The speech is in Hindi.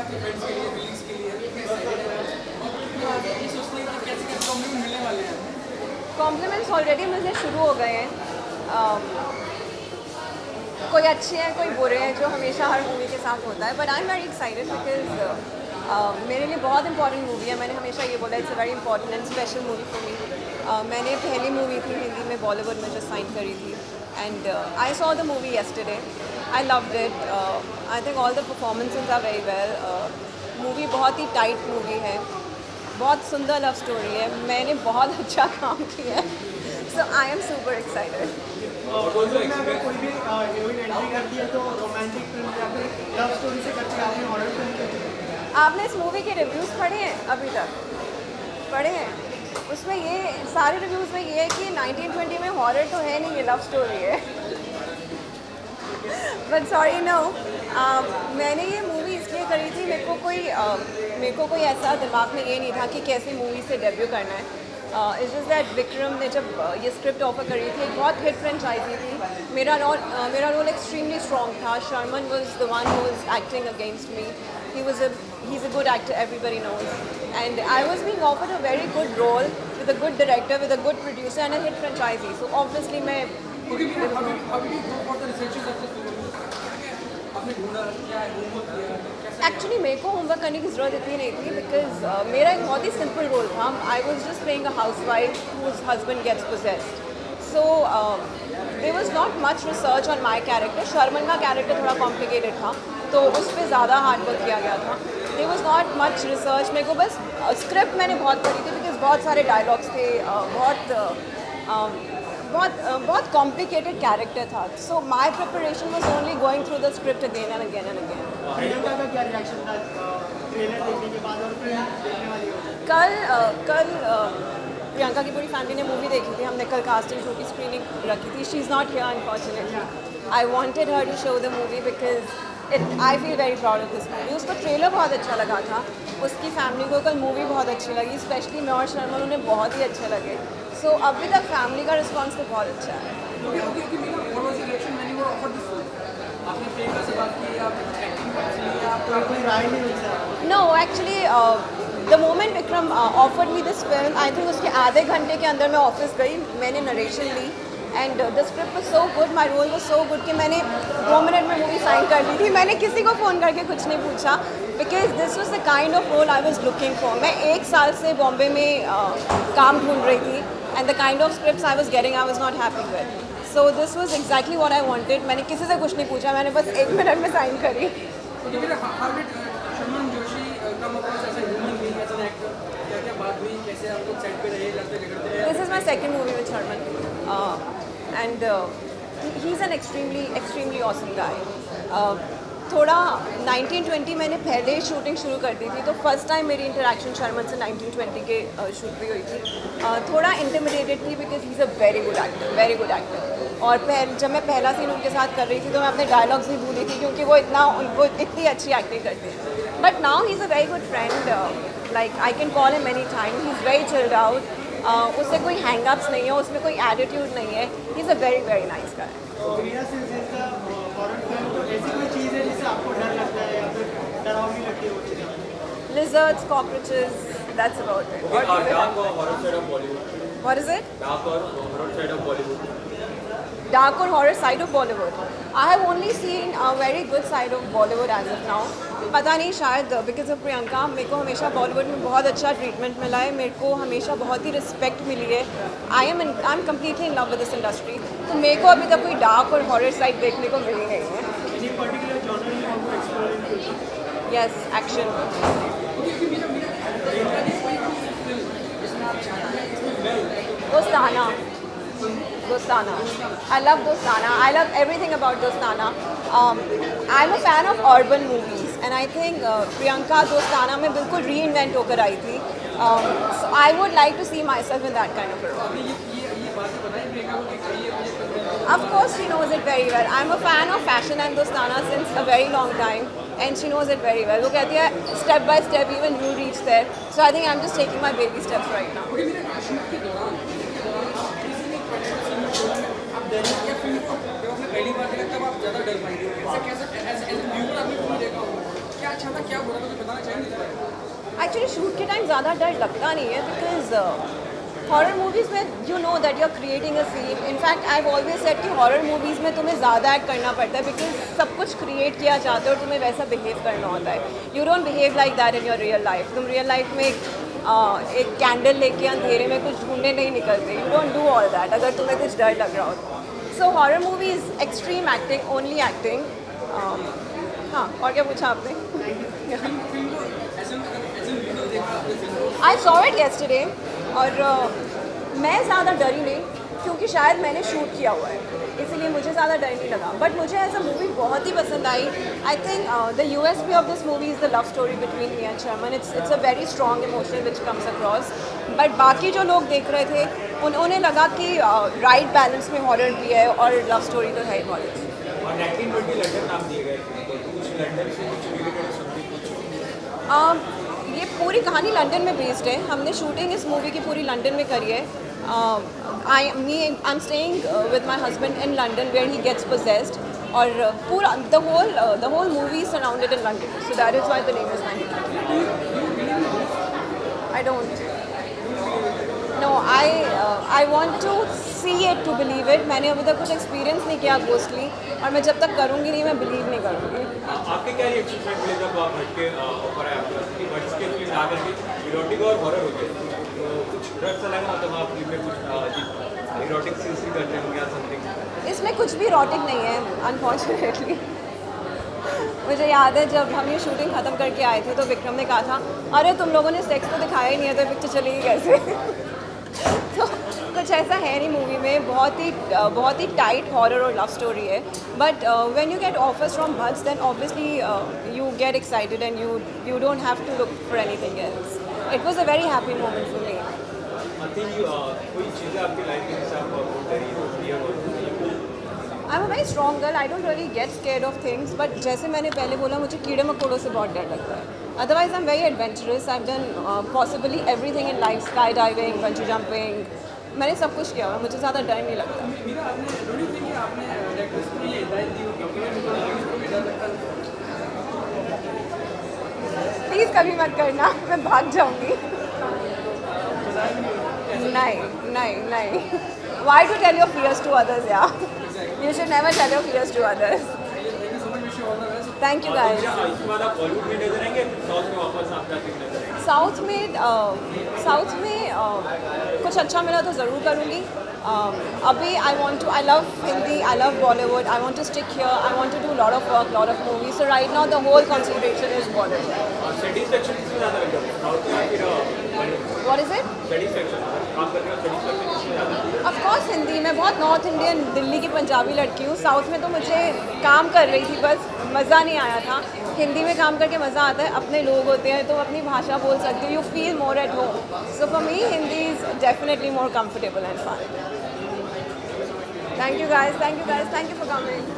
आपके फ्रेंड्स के लिए रिलीज के लिए कितने एक्साइटेड हैं और ये सोचते हैं कि कैसे कैसे कॉम्प्लीमेंट मिलने वाले हैं? कॉम्प्लीमेंट्स ऑलरेडी मुझे शुरू हो गए हैं। कोई अच्छे हैं कोई बुरे हैं, जो हमेशा हर मूवी के साथ होता है, but I am very excited because मेरे लिए बहुत इंपॉर्टेंट मूवी है। मैंने हमेशा ये बोला it's a very important and special movie for me. मैंने पहली मूवी थी हिंदी में बॉलीवुड में जो साइन करी थी, and I saw the movie yesterday. I loved it. I think all the performances are very well. Movie बहुत ही टाइट मूवी है, बहुत सुंदर लव स्टोरी है। मैंने बहुत अच्छा काम किया है, सो आई एम सुपर एक्साइटेड। में अगर कोई भी हीरोइन एंट्री करती है तो रोमांटिक फिल्म या फिर लव स्टोरी से करती है, आपने हॉरर फिल्म की? आपने इस मूवी के रिव्यूज़ पढ़े हैं अभी तक? पढ़े हैं? उसमें ये सारे रिव्यूज़ में ये है कि 1920 में हॉरर तो है नहीं, ये लव स्टोरी है। बट सॉरी नो, मैंने ये मूवी इसलिए करी थी, मेरे को कोई ऐसा दिमाग में ये नहीं था कि कैसी मूवी से डेब्यू करना है। इट्स जस्ट दैट विक्रम ने जब ये स्क्रिप्ट ऑफर करी थी, एक बहुत हिट फ्रेंचाइजी थी। मेरा रोल एक्सट्रीमली स्ट्रॉन्ग था। Sharman was the one who was acting against me. he's a good actor, everybody knows, and I was being offered a very good role with a good director, with a good producer and a hit franchisee, so obviously मैं Okay, how did you go for the researches of the film? आपने ढूंढा क्या है, होमवर्क किया कैसे? एक्चुअली मेरे को होमवर्क करने की ज़रूरत इतनी नहीं थी, बिकॉज मेरा एक बहुत ही सिंपल रोल था। I was just playing a housewife whose husband gets possessed, so there was not much research on my character. Sharman का कैरेक्टर थोड़ा कॉम्प्लिकेटेड था, तो उस पर ज़्यादा हार्ड वर्क किया गया था। There was not much research. मेरे को बस स्क्रिप्ट मैंने बहुत पढ़ी थी, बिकॉज बहुत सारे डायलॉग्स थे, बहुत कॉम्प्लिकेटेड कैरेक्टर था। So my preparation was only going through the script again and again and again. Priyanka का क्या रिएक्शन था ट्रेलर देखने के बाद और फिल्म देखने वाली हो? कल प्रियंका की पूरी फैमिली ने मूवी देखी थी। हमने कल कास्टिंग शो की स्क्रीनिंग रखी थी। She is not here unfortunately. I wanted her to show the movie because I feel very proud of this movie. उसको ट्रेलर बहुत अच्छा लगा था, उसकी फैमिली को कल मूवी बहुत अच्छी लगी, स्पेशली मैं और शर्मन उन्हें बहुत ही अच्छे लगे। सो अभी तक फैमिली का रिस्पॉन्स तो बहुत अच्छा है। Okay, Meena, what was your reaction when you were offered this film? आपने प्रियंका से बात की, आप एक्टिंग कर ली, आप कोई राय नहीं मिल सकता? No, actually, the moment Vikram offered me this film, I think उसके आधे घंटे के अंदर मैं ऑफिस गई, मैंने नरेशन ली, and the script was so good, my role was so good कि मैंने 2 मिनट में मूवी साइन कर ली थी। मैंने किसी को फ़ोन करके कुछ नहीं पूछा, because this was the kind of role I was looking for. मैं 1 साल से बॉम्बे में काम ढूंढ रही थी, and the kind of scripts I was getting I was not happy with. So this was exactly what I wanted. मैंने किसी से कुछ नहीं पूछा, मैंने बस 1 मिनट में साइन करी। Okay, Meena, how did Sharman Joshi come across as a human being, as an actor? क्या-क्या बात हुई, कैसे आप लोग सेट पे रहे, लड़ते झगड़ते रहे? This is my second movie with Sharman, and he's an extremely awesome guy. थोड़ा 1920 मैंने पहले शूटिंग शुरू कर दी थी, तो फर्स्ट टाइम मेरी इंटरेक्शन शर्मन से 1920 के शूट पे हुई थी। थोड़ा इंटिमिडेटेड थी because he is a very good actor. और जब मैं पहला सीन उनके साथ कर रही थी तो मैं अपने डायलॉग्स भी भूली थी, क्योंकि उनको इतनी अच्छी एक्टिंग करते हैं। But now he is a very good friend, like I can call him any time. He is very chilled out, उससे कोई हैंगअप्स नहीं है, उसमें कोई एटीट्यूड नहीं है। He is a very nice guy. Meena, since is the horror film, तो ऐसी कोई चीज़ है जिससे आपको डर लगता है या फिर डरावनी लगती है वो चीज़? Lizards, cockroaches, that's about it. Okay, dark or horror side of Bollywood? What is it? Dark or horror side of Bollywood? Dark or horror side of Bollywood. I have only seen a very good side of Bollywood as of now. पता नहीं, शायद बिकॉज ऑफ प्रियंका मेरे को हमेशा बॉलीवुड में बहुत अच्छा ट्रीटमेंट मिला है, मेरे को हमेशा बहुत ही रिस्पेक्ट मिली है। I am completely in love with this industry, तो मेरे को अभी तक कोई डार्क और हॉरर साइड देखने को मिली नहीं है। Any particular genre you want to explore in future? Yes, action. Okay, Meena, Priyanka ने कोई फिल्म जिसमें आप चाहते हैं इसमें मैं Dostana. I love Dostana. I love everything about Dostana. I'm a fan of urban movies, and I think Priyanka Dostana में बिल्कुल reinvent होकर आई थी. So I would like to see myself in that kind of a role. ये बातें बताएं प्रियंका को कि चाहिए मुझे film. Of course, she knows it very well. I'm a fan of fashion and Dostana since a very long time, and she knows it very well. वो कहती है step by step, even you reach there. So I think I'm just taking my baby steps right now. Okay, Meena, shoot के दौरान आप डरे या फिल्म को जब आपने पहली बार देखा तब आप ज़्यादा डर पाएंगे? कैसे एज ए व्यूअर आपने फिल्म देखा होगा, क्या अच्छा था, क्या बुरा था, कुछ बताना चाहेंगे? एक्चुअली शूट के टाइम ज़्यादा डर लगता नहीं है बिकॉज हॉरर मूवीज़ में you know that you are creating a scene. In fact I always said कि हॉरर मूवीज़ में तुम्हें ज़्यादा एक्ट करना पड़ता है बिकॉज सब कुछ क्रिएट किया जाता है और तुम्हें वैसा बिहेव करना होता है. You don't behave like that in your real life. तुम रियल लाइफ में एक कैंडल लेके अंधेरे में कुछ ढूंढने नहीं निकलते. You don't do all that अगर तुम्हें कुछ डर लग रहा हो. So horror movie is extreme acting, only acting. हाँ, और क्या पूछा आपने? आई सॉ इट येस्टरडे और मैं ज़्यादा डरी नहीं क्योंकि शायद मैंने शूट किया हुआ है, इसलिए मुझे ज़्यादा डर नहीं लगा. बट मुझे एज अ मूवी बहुत ही पसंद आई. I think the USP of this movie is the love story between me and Sharman. It's a very strong emotion which comes across. But बाकी जो लोग देख रहे थे उन्होंने लगा कि राइट बैलेंस में हॉरर भी है और लव स्टोरी तो है ही हॉरर. और 1920 लंदन नाम दिए गए थे, तो कुछ लंदन से कुछ रिलेटेड समथिंग कुछ. ये पूरी कहानी लंदन में बेस्ड है. हमने शूटिंग इस मूवी की पूरी लंदन में करी है. I am staying with my husband in London where he gets possessed और पूरा the whole movie surrounded in London. So that is why the name is 1920. I don't know. I want to see it to believe it. मैंने अभी तक कुछ एक्सपीरियंस नहीं किया घोस्टली और मैं जब तक करूँगी नहीं मैं बिलीव नहीं करूँगी. आपके क्या रिएक्शन मिले जब आप हट के ऑफर आया आपके पास कि बट्स के फिल्म आ करके इरोटिक और हॉरर हो गए, तो कुछ डर सा लगा मतलब आप फिल्म में कुछ इरोटिक सीन्स भी करते होंगे या समथिंग? इसमें कुछ भी इरोटिक नहीं है अनफॉर्चुनेटली. मुझे याद है जब हम ये शूटिंग ख़त्म करके आए थे तो विक्रम ने कहा था अरे तुम लोगों ने सेक्स तो दिखाया ही नहीं है तो पिक्चर चलेगी कैसे. तो कुछ ऐसा है नहीं मूवी में. बहुत ही टाइट हॉरर और लव स्टोरी है. But when you get offers from Bhatts then obviously you get excited and you don't have to look for anything else. It was a very happy moment for me. I think कोई चीज़ें आपकी लाइफ में जैसे आप डरी हो फियर हो. I am a very strong girl. I don't really get scared of things. But जैसे मैंने पहले बोला मुझे कीड़े मकोड़ों से बहुत डर लगता है. Otherwise I am very adventurous. I have done possibly everything in life. Sky diving, bungee jumping, मैंने सब कुछ किया हुआ. मुझे ज़्यादा डर नहीं लगता. मीरा, आपने डोंट यू थिंक कि आपने डायरेक्टर्स को ये हिदायत दी हो क्योंकि इसको भी डर लगता है? प्लीज़ कभी मत करना, मैं भाग जाऊंगी. नहीं. Why to tell your fears to others, yeah? You should never tell your fears to others. Thank you so much. Wish you all the best. Thank you guys. इसके बाद आप बॉलीवुड में नजर आएंगे फिर साउथ में वापस आप जाके नजर आएंगे? साउथ में कुछ अच्छा मिला तो ज़रूर करूँगी. अभी I love Hindi, I love Bollywood. I want to stick here. I want to do lot of work, lot of movies. So right now the whole concentration is Bollywood. Satisfaction इसमें ज़्यादा लग जाता है साउथ में या फिर Bollywood? What is it? Satisfaction काम करने का सेटिस्फेक्शन इसमें ज़्यादा. Of course Hindi. मैं बहुत नॉर्थ इंडियन, दिल्ली की पंजाबी लड़की हूँ. साउथ में तो मुझे काम कर रही थी बस मज़ा नहीं आया था. हिंदी में काम करके मज़ा आता है. अपने लोग होते हैं तो अपनी भाषा बोल सकते हो. You feel more at home. So for me Hindi is definitely more comfortable and fun. Thank you guys. Thank you for coming.